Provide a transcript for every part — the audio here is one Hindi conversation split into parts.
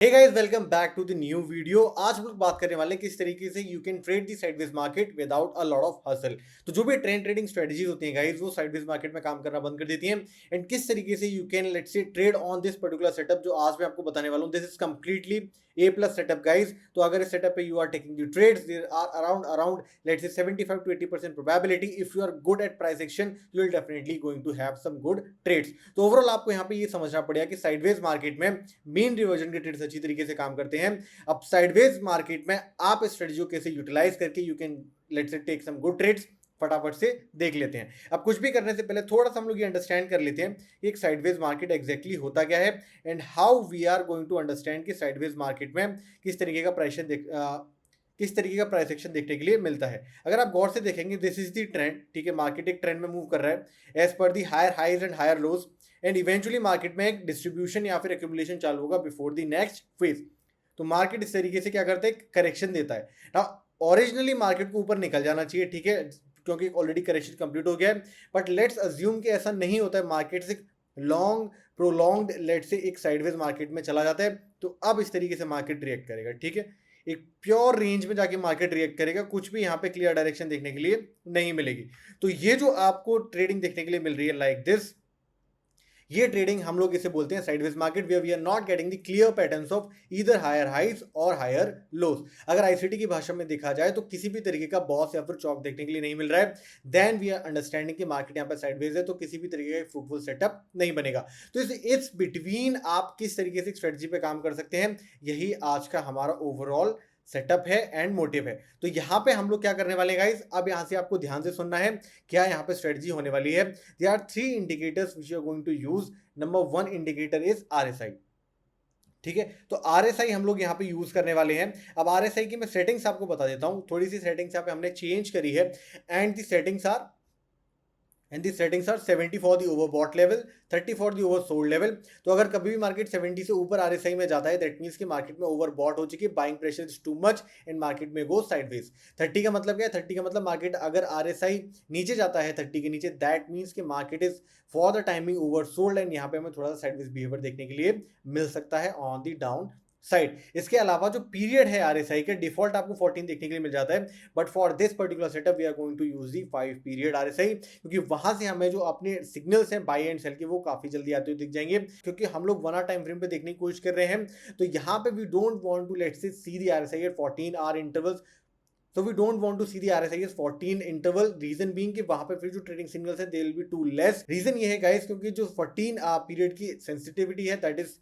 Hey guys, welcome back to the new video. आज हम लोग बात करने वाले हैं किस तरीके से you can trade the sideways market without a lot of hustle. तो जो भी ट्रेडिंग स्ट्रेटजीज होती हैं गाइस, वो साइडवेज मार्केट में काम करना बंद कर देती हैं। एंड किस तरीके से you can let's say trade on this particular setup, जो आज मैं आपको बताने वाला हूं। This is completely a plus setup guys. तो अगर इस सेटअप पे you are taking the trades, there are around let's say 75 to 80% probability if you are good at price action, you will definitely going to have some good trades. तो ओवरऑल आपको यहाँ पे ये समझना पड़ेगा कि साइडवेज मार्केट में मीन रिवर्जन के ट्रेड्स अच्छी तरीके से काम करते हैं। अब साइडवेज मार्केट में आप इस स्ट्रेटजी को कैसे यूटिलाइज करके you can let's say take some good trades, फटाफट से देख लेते हैं। अब कुछ भी करने से पहले थोड़ा सा हम लोग ये अंडरस्टैंड कर लेते हैं कि एक साइडवेज मार्केट एग्जैक्टली होता क्या है and how we are going to understand कि साइडवेज मार्केट में किस तरीके का प्राइस एक्शन देखने के लिए मिलता है। अगर आप गौर से देखेंगे, दिस इज दी ट्रेंड, ठीक है। मार्केट एक ट्रेंड में मूव कर रहा है एज पर the higher highs and higher lows, and eventually market में एक डिस्ट्रीब्यूशन या फिर एक्यूमुलेशन चालू होगा बिफोर द नेक्स्ट फेज। तो मार्केट इस तरीके से क्या करता है, करेक्शन देता है ना। ओरिजिनली मार्केट को ऊपर निकल जाना चाहिए, ठीक है, क्योंकि ऑलरेडी करेक्शन कंप्लीट हो गया है। बट लेट्स अज्यूम कि ऐसा नहीं होता है, मार्केट से लॉन्ग प्रोलॉन्ग्ड लेट से एक साइडवेज मार्केट में चला जाता है। तो अब इस तरीके से मार्केट रिएक्ट करेगा, ठीक है। एक प्योर रेंज में जाके मार्केट रिएक्ट करेगा, कुछ भी यहाँ पे क्लियर डायरेक्शन देखने के लिए नहीं मिलेगी। तो ये जो आपको ट्रेडिंग देखने के लिए मिल रही है लाइक दिस, ये ट्रेडिंग हम लोग इसे बोलते हैं sideways market, where we are not getting the clear patterns of either higher highs और हायर लोज। अगर आईसीटी की भाषा में देखा जाए तो किसी भी तरीके का बॉस या फिर चौक देखने के लिए नहीं मिल रहा है, देन वी आर अंडरस्टैंडिंग कि मार्केट यहाँ पर साइडवेज है, तो किसी भी तरीके का फ्रूटफुल सेटअप नहीं बनेगा। तो इस बिटवीन आप किस तरीके से स्ट्रेटजी पे काम कर सकते हैं, यही आज का हमारा ओवरऑल सेटअप है एंड मोटिव है। तो यहाँ पे हम लोग क्या करने वाले हैं गाइस, अब यहाँ से आपको ध्यान से सुनना है क्या यहाँ पे स्ट्रेटजी होने वाली है। There are 3 indicators which you are going to use. Number 1 indicator is RSI, ठीक है। तो आरएसआई हम लोग यहाँ पे यूज करने वाले हैं। अब आरएसआई की मैं सेटिंग्स आपको बता देता हूँ, थोड़ी सी सेटिंग्स यहाँ पे हमने चेंज करी है। And the settings are and the settings are 70 for the overbought level, 30 for the oversold level। तो अगर कभी भी मार्केट 70 से ऊपर आरएसआई में जाता है, दैट मींस कि मार्केट में ओवरबॉट हो चुकी है, buying pressure is too much and market में गो साइडवेज। 30 का मतलब क्या है, 30 का मतलब मार्केट अगर आरएसआई नीचे जाता है 30 के नीचे, दैट मींस कि market is for the timing oversold, and यहाँ पे हमें थोड़ा सा साइडवेज बिहेवियर देखने के लिए मिल सकता है ऑन दी डाउन साइड। इसके अलावा जो पीरियड है आरएसआई के, डिफॉल्ट आपको 14 देखने के लिए मिल जाता है, but for this particular setup we are going to use the 5 period RSI, क्योंकि वहां से हमें जो अपने सिग्नल्स हैं बाई एंड सेल के, वो काफी जल्दी आते हुए दिख जाएंगे, क्योंकि हम लोग 1 आवर टाइम फ्रेम पे देखने की कोशिश कर रहे हैं। तो यहाँ पे we don't want to let's say see the RSI at 14 hour intervals. So we don't want to see the RSI as 14 interval, reason being कि वहां पे फिर जो ट्रेडिंग सिग्नल्स है they will be too less। Reason ये है गाइस, क्योंकि जो 14 पीरियड की सेंसिटिविटी है दैट इज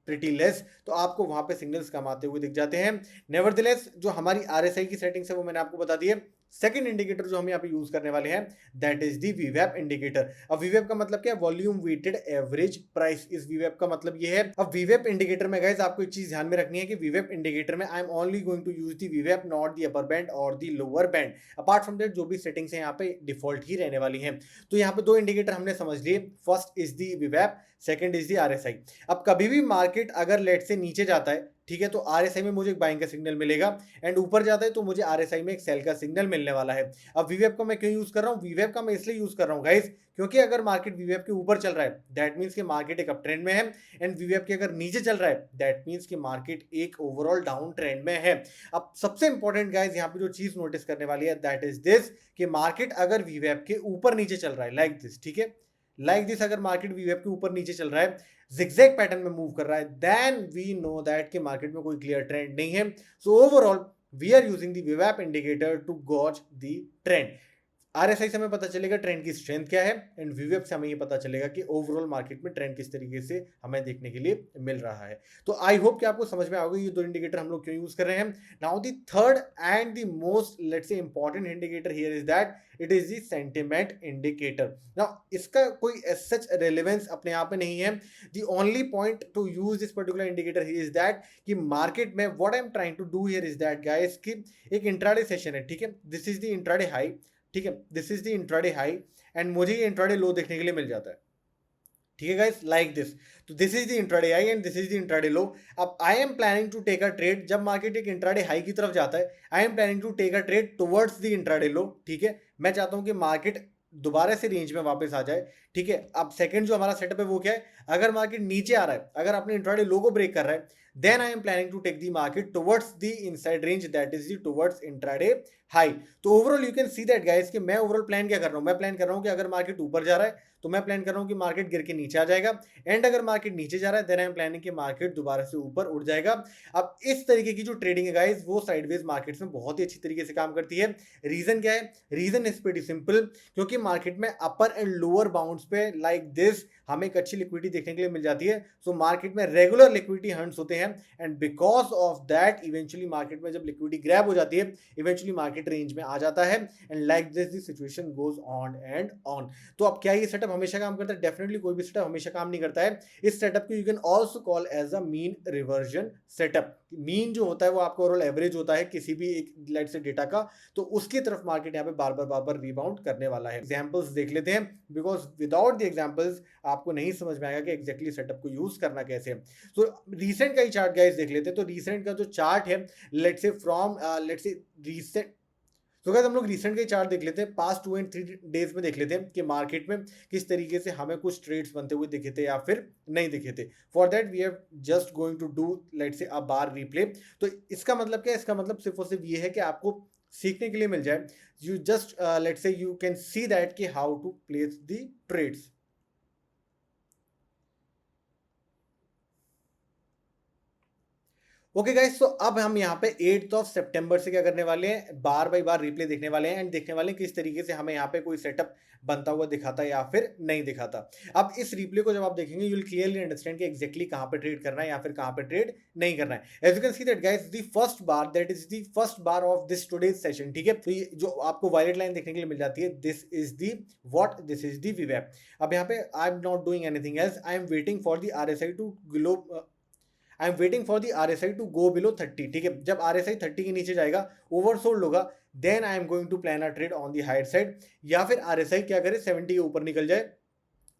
प्रिटी लेस, तो आपको वहां पे सिग्नल्स कम आते हुए दिख जाते हैं। नेवरदलेस जो हमारी आरएसआई की सेटिंग्स है वो मैंने आपको बता दी है। सेकंड इंडिकेटर जो हम यहाँ पे यूज करने वाले हैं, दैट इज दी वीवैप इंडिकेटर। अब वीवैप का मतलब क्या है, वॉल्यूम वेटेड एवरेज प्राइस। इस वीवैप का मतलब ये है। अब वीवैप इंडिकेटर में गाइस आपको एक चीज ध्यान में रखनी है कि वीवैप इंडिकेटर में I am only going to use the वीवैप, नॉट दी अपर बैंड और the lower band. Apart from that जो भी सेटिंग्स है यहाँ पे डिफॉल्ट ही रहने वाली है। तो यहाँ पे 2 इंडिकेटर हमने समझ लिए, फर्स्ट इज दी वीवैप, सेकंड इज दी आरएसआई। अब कभी भी मार्केट अगर लेट से नीचे जाता है, ठीक है, तो आरएसआई में मुझे एक बाइंग का सिग्नल मिलेगा, एंड ऊपर जाता है तो मुझे आरएसआई में एक सेल का सिग्नल मिलने वाला है। अब वीवेप का मैं क्यों यूज कर रहा हूँ, वीवेप का मैं इसलिए यूज कर रहा हूँ गाइस, क्योंकि अगर मार्केट वीवेप के ऊपर चल रहा है दैट मींस कि मार्केट एक अप ट्रेंड में है, एंड वीवेप के अगर नीचे चल रहा है दैट मींस कि मार्केट एक ओवरऑल डाउन ट्रेंड में है। अब सबसे इंपॉर्टेंट गाइस यहाँ पे जो चीज नोटिस करने वाली है दैट इज दिस, कि मार्केट अगर वीवेप के ऊपर नीचे चल रहा है लाइक दिस, ठीक है, लाइक दिस, अगर मार्केट वीवेप के ऊपर नीचे चल रहा है, zigzag पैटर्न में मूव कर रहा है, देन वी नो दैट कि मार्केट में कोई क्लियर ट्रेंड नहीं है। So overall we are using the वीवैप indicator to gauge the trend. RSI से हमें पता चलेगा ट्रेंड की स्ट्रेंथ क्या है, एंड वीवेप से हमें ये पता चलेगा कि ओवरऑल मार्केट में ट्रेंड किस तरीके से हमें देखने के लिए मिल रहा है। तो आई होप कि आपको समझ में आ गई ये 2 इंडिकेटर हम लोग क्यों यूज कर रहे हैं। Now the third and the most let's say important indicator here is that it is the sentiment indicator. Now इसका कोई सच रेलेवेंस अपने आप में नहीं है। The only point to use this particular indicator here is that कि मार्केट में what I am trying to do here is that guys कि एक इंट्राडे सेशन है, ठीक है, this is the intraday high, ठीक है, this is the intraday high, and मुझे ये इंट्राडे लो देखने के लिए मिल जाता है, ठीक है गाइस, लाइक दिस। तो this is the intraday high and this is the intraday low. अब I am planning to take a trade, जब मार्केट एक इंट्राडे हाई की तरफ जाता है, I am planning to take a trade towards the intraday low, ठीक है। मैं चाहता हूं कि मार्केट दोबारा से रेंज में वापस आ जाए, ठीक है। अब सेकंड जो हमारा सेटअप है वो क्या है, अगर मार्केट नीचे आ रहा है, अगर अपने इंट्राडे लो को ब्रेक कर रहा है, then I am planning to take the market towards the inside range, that is the towards intraday high. तो overall you can see that guys कि मैं ओवरऑल प्लान क्या कर रहा हूं, मैं प्लान कर रहा हूं कि अगर मार्केट ऊपर जा रहा है तो मैं प्लान कर रहा हूं कि मार्केट गिर के नीचे आ जाएगा, एंड अगर मार्केट नीचे जा रहा है देन आई एम प्लानिंग कि मार्केट दोबारा से ऊपर उठ जाएगा। अब इस तरीके की जो ट्रेडिंग है गाइस वो साइडवेज मार्केट्स में बहुत ही अच्छी तरीके से काम करती है। रीजन क्या है, रीजन इज प्रीटी सिंपल, क्योंकि मार्केट में अपर एंड लोअर बाउंड्स पे लाइक दिस हमें एक अच्छी लिक्विडिटी देखने के लिए मिल जाती है। सो मार्केट में रेगुलर लिक्विडिटी हंट्स होते हैं, and because of that eventually market में जब लिक्विडिटी ग्रैब हो जाती है, इवेंचुअली मार्केट रेंज में आ जाता है, and like this the situation goes on and on. तो अब क्या ये सेटअप हमेशा काम करता है? डेफिनेटली कोई भी सेटअप हमेशा काम नहीं करता है। इस सेटअप को you can also call as a mean reversion setup. Mean जो होता है वो आपका ओवरऑल एवरेज होता है किसी भी एक लेट से डेटा का, तो उसकी तरफ मार्केट यहाँ पे बार बार रिबाउंड करने वाला है। एग्जांपल्स देख लेते हैं, बिकॉज विदाउट द एग्जांपल्स आपको नहीं समझ में आएगा कि एग्जैक्टली सेटअप को यूज करना कैसे है। तो रीसेंट का ही चार्ट गाइस देख लेते हैं। तो रीसेंट का जो चार्ट है, let's say from let's say recent, तो गाइस हम लोग रिसेंट के चार्ट देख लेते हैं, पास्ट 2 एंड 3 डेज में देख लेते हैं कि मार्केट में किस तरीके से हमें कुछ ट्रेड्स बनते हुए दिखे थे या फिर नहीं दिखे थे। For that we have just going to do let's say a bar replay. तो इसका मतलब क्या है? इसका मतलब सिर्फ और सिर्फ ये है कि आपको सीखने के लिए मिल जाए, you just let's say you can see that कि how to place the trades. Okay guys, तो अब हम यहाँ पे 8 सितंबर से क्या करने वाले हैं, बार बाय बार रिप्ले देखने वाले हैं, एंड देखने वाले हैं किस तरीके से हमें यहाँ पे कोई सेटअप बनता हुआ दिखाता है या फिर नहीं दिखाता। अब इस रिप्ले को जब आप देखेंगे यू विल क्लियरली अंडरस्टैंड कि एग्जैक्टली कहाँ पे ट्रेड करना है या फिर कहाँ पे ट्रेड नहीं करना है। As you can see that guys the first bar, that is the first bar of this today's session, ठीक है। तो ये जो आपको वायलेट लाइन देखने के लिए मिल जाती है, this is the what, this is the वीवैप। अब यहाँ पे I am not doing anything else, I am waiting for the RSI to glow, I am waiting for the RSI to go below 30, ठीक है। जब RSI 30 के नीचे जाएगा, ओवरसोल्ड होगा, then I am going to plan a trade on the higher side, या फिर RSI क्या करे 70 के ऊपर निकल जाए,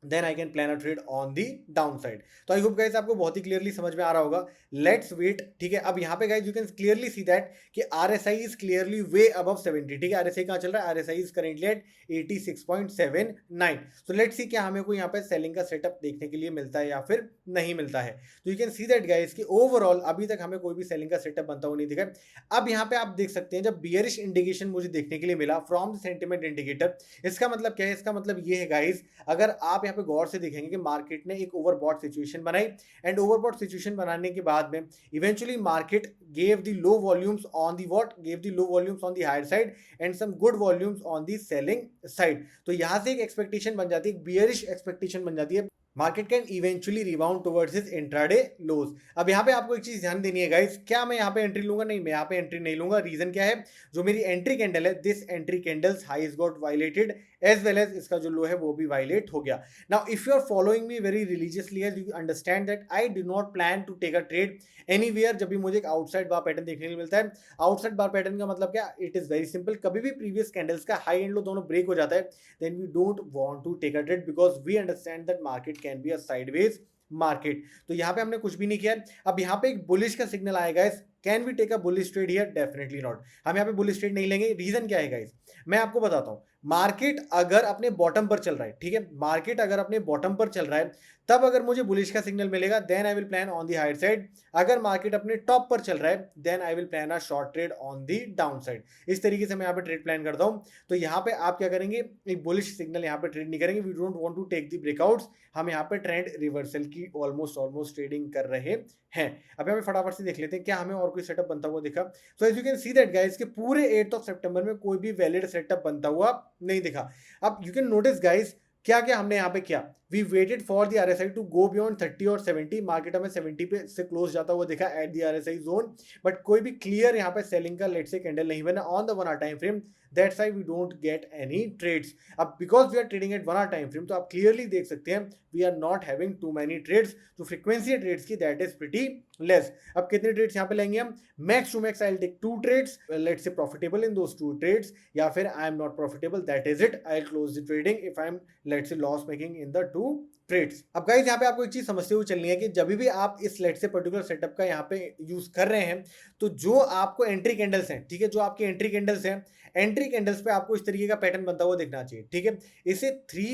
then I can plan a trade on the down side. तो आई होप गाइस आपको बहुत ही क्लियरली समझ में आ रहा होगा। लेट्स वेट, ठीक है। अब यहाँ पे guys you can clearly see that कि RSI is clearly way above 70, ठीक है। RSI कहाँ चल रहा है? RSI is currently eight 86.79। So let's see क्या हमें कोई यहाँ पे सेलिंग का सेटअप देखने के लिए मिलता है या फिर नहीं मिलता है। तो you can see that guys कि ओवरऑल अभी तक हमें कोई भी सेलिंग का सेटअप बनता हुआ नहीं दिखा है। अब यहाँ पे आप देख सकते हैं जब बियरिश इंडिकेशन मुझे देखने के लिए मिला फ्रॉम द सेंटिमेंट इंडिकेटर, इसका मतलब क्या है? इसका मतलब ये है गाइस, अगर आप यहाँ पे गौर से देखेंगे कि मार्केट ने एक ओवरबॉट सिचुएशन बनाई, एंड ओवरबॉट सिचुएशन बनाने के बाद में eventually market gave the low volumes on the what, gave the low volumes on the higher side and some good volumes on the selling side. तो यहां से एक एक्सपेक्टेशन बन जाती है, एक बियरिश एक्सपेक्टेशन बन जाती है, market can eventually rebound towards his intraday lows. अब यहाँ पे आपको एक चीज ध्यान देनी है गाइस, क्या मैं यहाँ पे एंट्री लूंगा? नहीं, मैं यहाँ पे एंट्री नहीं लूंगा। रीजन क्या है? जो मेरी एंट्री कैंडल है, this entry candle's high is got violated, as well as इसका जो लो है वो भी वायलेट हो गया। Now if you are following me very religiously, as you understand that I do not plan to take a trade anywhere जब भी मुझे एक आउटसाइड बार पैटर्न देखने को मिलता है। आउटसाइड बार पैटर्न का मतलब क्या? इट इज वेरी सिंपल, कभी भी प्रीवियस कैंडल्स का हाई एंड लो दोनों ब्रेक हो जाता है, then we don't want to take a trade, because we understand that market can be a sideways market. तो यहाँ पे हमने कुछ भी नहीं किया है। अब यहाँ पे एक बुलिश का सिग्नल आएगा, can we take a bullish trade here? Definitely not. हम यहाँ पे बुलिश ट्रेड नहीं लेंगे। रीजन क्या है गाइस? मैं आपको बताता हूँ। मार्केट अगर अपने बॉटम पर चल रहा है, ठीक है, मार्केट अगर अपने बॉटम पर चल रहा है, तब अगर मुझे बुलिश का सिग्नल मिलेगा, then I will plan on the higher side. अगर मार्केट अपने टॉप पर चल रहा है, then I will plan a short trade on the down side. इस तरीके से मैं यहाँ पे ट्रेड प्लान करता हूँ। तो यहाँ पे आप क्या करेंगे? एक बुलिश सिग्नल यहाँ पे ट्रेड नहीं करेंगे। We don't want to take the breakouts. हम यहाँ पे ट्रेंड रिवर्सल की ऑलमोस्ट ट्रेडिंग कर रहे हैं। अब हमें फटाफट से देख लेते हैं क्या हमें और कोई सेटअप बनता हुआ दिखा। So as you can see that guys कि पूरे 8 सितंबर में कोई भी वैलिड सेटअप बनता हुआ नहीं दिखा। अब यू कैन नोटिस गाइस क्या क्या हमने यहाँ पे किया। We waited for the RSI to go beyond 30 और 70। मार्केट हमें 70 पे से क्लोज जाता हुआ दिखा at the RSI zone, but कोई भी क्लियर यहाँ पे सेलिंग का लेट से कैंडल नहीं बना on the 1 hour time frame. That's why we don't get any trades. अब because we are trading at 1 hour time frame, तो आप क्लियरली देख सकते हैं we are not having too many trades. जो फ्रीक्वेंसी है ट्रेड्स की दैट इज प्रीटी लेस। अब कितने ट्रेड्स यहाँ पे लेंगे हम? Max to max I will take 2 trades, let's say profitable in those 2 trades, या फिर I am not profitable, that is it, I will close the trading if I am let's say loss making in the 2 trades. अब गाइस यहाँ पे आपको एक चीज समझते हुए चलनी है कि जब भी आप इस लेट से पर्टिकुलर सेटअप का यहाँ पे यूज कर रहे हैं तो जो आपको एंट्री कैंडल्स हैं, ठीक है, जो आपकी एंट्री कैंडल्स हैं, एंट्री कैंडल्स पे आपको इस तरीके का पैटर्न बनता हुआ दिखना चाहिए, ठीक है। इसे थ्री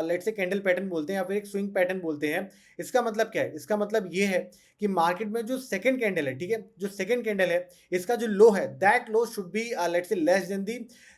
लेट से कैंडल पैटर्न बोलते हैं या फिर एक स्विंग पैटर्न बोलते हैं। इसका मतलब क्या है? इसका मतलब ये है कि मार्केट में जो सेकंड कैंडल है, ठीक है, जो सेकंड कैंडल है इसका जो लो है that low should be let's say less than the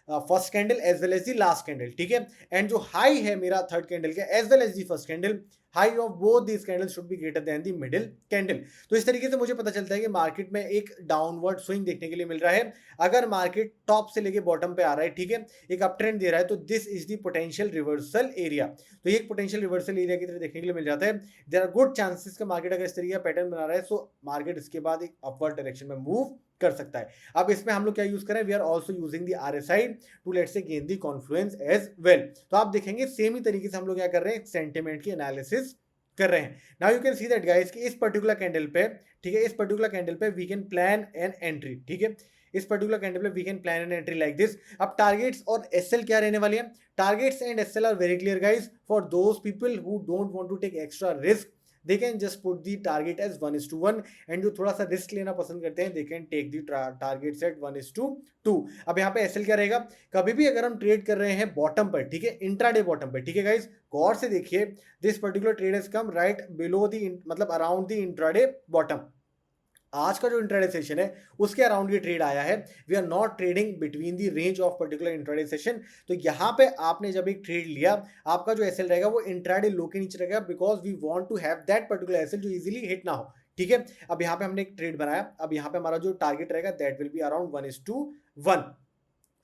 first candle as well as the last candle, ठीक है। एंड जो हाई है मेरा थर्ड कैंडल का as well as the first candle, high of both these candle should be greater than the middle candle. तो इस तरीके से मुझे पता चलता है कि मार्केट में एक डाउनवर्ड स्विंग देखने के लिए मिल रहा है। अगर मार्केट टॉप से लेके बॉटम पे आ रहा है, ठीक है, एक अप ट्रेंड दे रहा है, तो this is the potential reversal area. तो ये एक पोटेंशियल रिवर्सल एरिया की तरह देखने के लिए मिल जाता है। देयर आर गुड चांसेस कि मार्केट अगर इस तरीके का पैटर्न बना रहा है तो मार्केट इसके बाद एक अपवर्ड डायरेक्शन में मूव कर सकता है। अब इसमें हम लोग क्या यूज करें? We are also using the RSI to let's say gain the confluence as well. तो आप देखेंगे सेम ही तरीके से हम लोग क्या कर रहे हैं, सेंटिमेंट की एनालिसिस कर रहे हैं। Now you can see that guys कि इस पर्टिकुलर कैंडल पे, ठीक है, इस पर्टिकुलर कैंडल पे we can plan an entry, ठीक है, इस पर्टिकुलर कैंडल पे we can plan an entry like this. अब टारगेट्स और एसएल क्या रहने वाली है? Targets and SL are very clear guys for those people who don't want to take extra risk. They can just put the target as 1:1 and जो थोड़ा सा रिस्क लेना पसंद करते हैं they can take the target at 1:2। अब यहाँ पे एसएल क्या रहेगा? कभी भी अगर हम ट्रेड कर रहे हैं बॉटम पर, ठीक है, इंट्राडे बॉटम पर, ठीक है गाइस, गौर से देखिए, this particular trade has come right below the, मतलब अराउंड दी इंट्राडे बॉटम। आज का जो इंट्राडे सेशन है उसके अराउंड ये ट्रेड आया है। We are not trading between the range of particular intraday session. तो यहाँ पे आपने जब एक ट्रेड लिया, आपका जो एसएल रहेगा वो इंट्राडे लो के नीचे रहेगा, because we want to have that particular SL जो इजीली हिट ना हो, ठीक है। अब यहाँ पे हमने एक ट्रेड बनाया, अब यहाँ पे हमारा जो टारगेट रहेगा दैट विल बी अराउंड 1:1।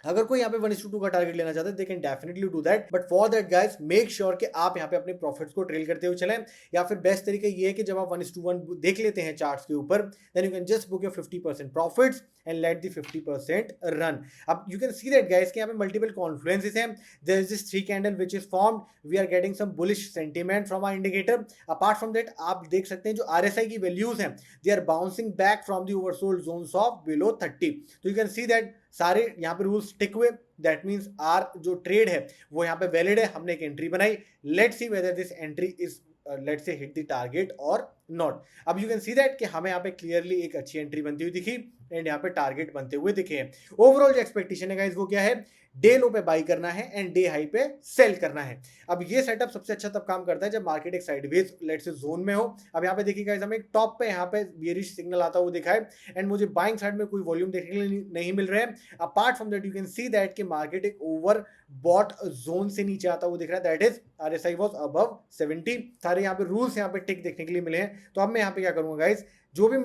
अगर कोई यहाँ पे 1:2 का टारगेट लेना चाहता है they can definitely do that, but for that guys make sure कि आप यहाँ पे अपने प्रॉफिट्स को ट्रेल करते हुए चलें। या फिर बेस्ट तरीका ये है कि जब आप 1:1 देख लेते हैं चार्ट्स के ऊपर, then you can just book your 50% profits and let the 50% run. अब you can see that guys कि यहाँ पे मल्टीपल कॉन्फ्लुएंसेस हैं। There is this three candle which is formed, we are getting some bullish sentiment from our indicator. Apart from that आप देख सकते हैं जो आरएसआई की वैल्यूज हैं they are bouncing back from the oversold zones of below 30। तो यू कैन सी दैट सारे यहाँ पे रूल्स टिक हुए। दैट मीन्स आर जो ट्रेड है वो यहाँ पे वैलिड है, हमने एक एंट्री बनाई। Let's see whether this entry is let's say hit the target और नॉट। अब यू कैन सी दैट कि हमें यहाँ पे क्लियरली एक अच्छी एंट्री बनती हुई दिखी एंड यहाँ पे टारगेट बनते हुए दिखे हैं। ओवरऑल जो एक्सपेक्टेशन है गाइस वो क्या है? डे लो पे बाई करना है एंड डे हाई पे सेल करना है। अब ये सेटअप सबसे अच्छा तब काम करता है जब मार्केट एक साइडवेज लेट्स से जोन में हो। अब यहाँ पे देखिए गाइस हमें एक टॉप पे यहाँ पे बेयरिश सिग्नल आता हुआ दिखा है एंड मुझे बाइंग साइड में कोई वॉल्यूम देखने के लिए नहीं मिल रहा है। Apart from that you can see that कि मार्केट एक ओवर बॉट जोन से नीचे आता हुआ दिख रहा है, that is RSI was above 70। सारे यहाँ पे रूल्स यहाँ पे टिक देखने के लिए मिले हैं। तो अब मैं यहाँ पे क्या करूंगा गाइस, जो भी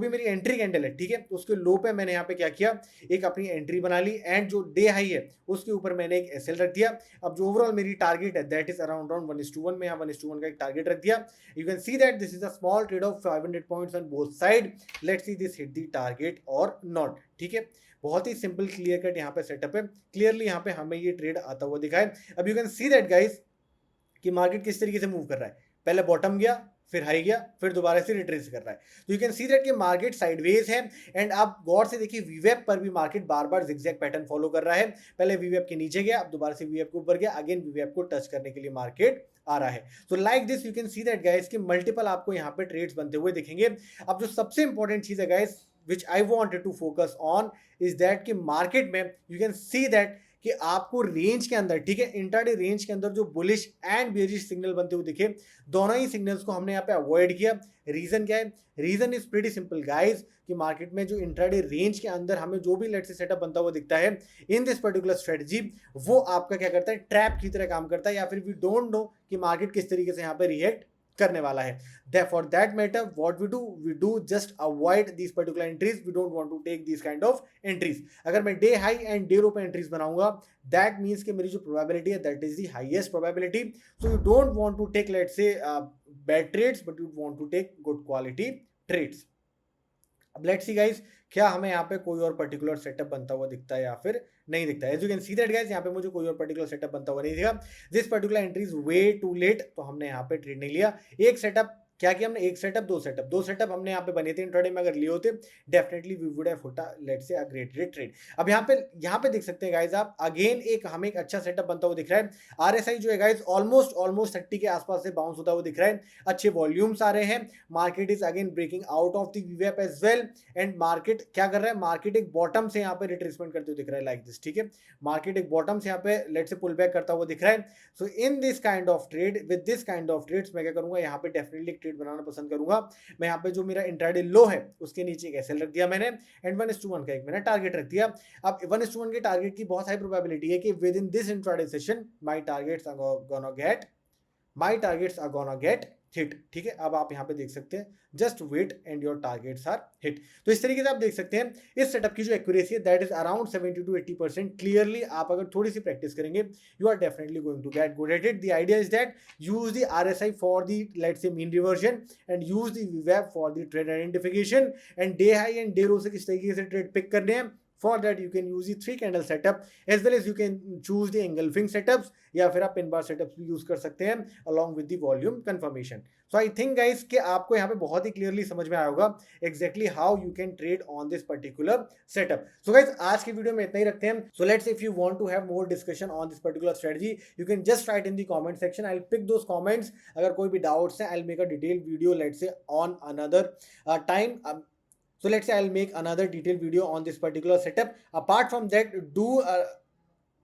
मेरी एंट्री कैंडल है, ठीक है, तो उसके लो पे मैंने यहाँ पे क्या किया, एक अपनी एंट्री बना ली एंड जो डे हाई है उसके ऊपर मैंने एक एसएल रख दिया। अब जो ओवरऑल मेरी टारगेट है दैट इज अराउंड 1:1 में, यहाँ 1:1 का एक टारगेट रख दिया। You can see that this is a small trade off 500 points on both side. Let's see this hit the target और नॉट, ठीक है। बहुत ही सिंपल क्लियर कट यहाँ पे सेटअप है। क्लियरली यहाँ पे हमें ये ट्रेड आता हुआ दिखा है। अब you can see that guys कि मार्केट किस तरीके से मूव कर रहा है, पहले बॉटम गया, फिर हाई गया, फिर दोबारा से रिट्रेस कर रहा है। तो यू कैन सी दैट कि मार्केट साइडवेज है एंड आप गौर से देखिए वीवेप पर भी मार्केट बार बार जिगजैग पैटर्न फॉलो कर रहा है। पहले वीवेप के नीचे गया, अब दोबारा से वीवेप के ऊपर गया, अगेन वीवेप को टच करने के लिए मार्केट आ रहा है। तो like this you can see that guys कि मल्टीपल आपको यहाँ पे ट्रेड्स बनते हुए दिखेंगे। अब जो सबसे इंपॉर्टेंट चीज है guys which I wanted to focus on is that कि मार्केट में यू कैन सी दैट कि आपको रेंज के अंदर, ठीक है, इंट्राडे रेंज के अंदर जो बुलिश एंड बेयरिश सिग्नल बनते हुए दिखे, दोनों ही सिग्नल्स को हमने यहाँ पे अवॉइड किया। रीजन क्या है? Reason is pretty simple guys कि मार्केट में जो इंट्राडे रेंज के अंदर हमें जो भी लेट्स से सेटअप बनता हुआ दिखता है इन दिस पर्टिकुलर स्ट्रेटजी, वो आपका क्या करता है, ट्रैप की तरह काम करता है, या फिर वी डोंट नो कि मार्केट किस तरीके से यहाँ पे रिएक्ट करने वाला है। For that matter what we do just avoid these particular entries. We don't want to take these kind of entries. अगर मैं day high and day low पे एंट्रीज बनाऊंगा दैट मीन्स कि मेरी जो प्रोबेबिलिटी है that is the highest probability. So you don't want to take let's say bad trades but you want to take good quality trades. अब लेट्स सी गाइस क्या हमें यहाँ पे कोई और पर्टिकुलर सेटअप बनता हुआ दिखता है या फिर नहीं दिखता है। As you can see that guys यहाँ पे मुझे कोई और पर्टिकुलर सेटअप बनता हुआ नहीं दिखा। This particular entry is way too late, तो हमने यहाँ पे ट्रेड नहीं लिया। एक सेटअप क्या किया हमने, एक सेटअप, दो सेटअप हमने यहाँ पे बने थे इंट्राडे में, अगर लिए होते definitely we would have had let's say a great trade. अब यहाँ पे देख सकते हैं गाइज आप, अगेन हमें एक अच्छा सेटअप बनता हुआ दिख रहा है। आरएसआई जो है गाइज ऑलमोस्ट 30 के आसपास से बाउंस होता हुआ दिख रहा है, अच्छे वॉल्यूम्स आ रहे हैं, market is again breaking out of the वीवैप एज वेल, एंड मार्केट क्या कर रहा है, मार्केट एक बॉटम से यहाँ पे रिट्रेसमेंट करते हुए दिख रहा है लाइक दिस, ठीक है, मार्केट एक बॉटम से यहाँ पे लेट्स से पुल बैक करता हुआ दिख रहा है। So in this kind of trade with this kind of trades मैं क्या करूंगा, यहाँ पे डेफिनेटली एक ट्रेड बनाना पसंद करूंगा। मैं यहाँ पे जो मेरा इंट्राडे लो है उसके नीचे एक एसएल रख दिया मैंने, एंड 1:1 का एक मैंने टारगेट रख दिया। अब 1:1 के टारगेट की बहुत हाई प्रोबेबिलिटी है कि within this intraday session my targets are gonna get hit, ठीक है। अब आप यहाँ पे देख सकते हैं just wait and your targets are hit. तो इस तरीके से आप देख सकते हैं इस सेटअप की जो एक्यूरेसी है that is around 70 to 80%। Clearly आप अगर थोड़ी सी प्रैक्टिस करेंगे you are definitely going to get good at it. The idea is that use the RSI for the let's say mean reversion and use the वीवैप for the trade identification, and day high and day low से किस तरीके से ट्रेड पिक करने हैं। For that you can use the 3 candle setup as well as you can choose the engulfing setups, या फिर आप पिन बार सेटअप्स भी यूज कर सकते हैं along with the volume confirmation। So I think guys कि आपको यहाँ पे बहुत ही क्लियरली समझ में आया होगा exactly how you can trade on this particular setup। So guys आज की वीडियो में इतना ही रखते हैं। So let's say if you want to have more discussion on this particular strategy you can just write in the comment section, I'll pick those comments। अगर कोई भी doubts हैं I'll make a detailed video let's say on another time। So let's say I'll make another detailed video on this particular setup। Apart from that,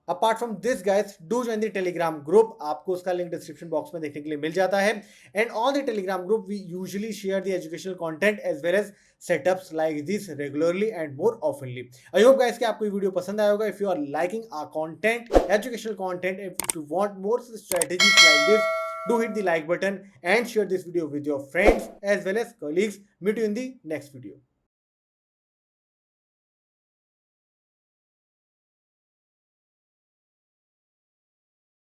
apart from this guys, do join the Telegram group। आपको उसका लिंक डिस्क्रिप्शन बॉक्स में देखने के लिए मिल जाता है। And on the Telegram group, we usually share the educational content as well as setups like this regularly and more oftenly। I hope guys कि आपको ये वीडियो पसंद आया होगा। If you are liking our content, educational content, if you want more strategies like this, do hit the like button and share this video with your friends as well as colleagues। Meet you in the next video।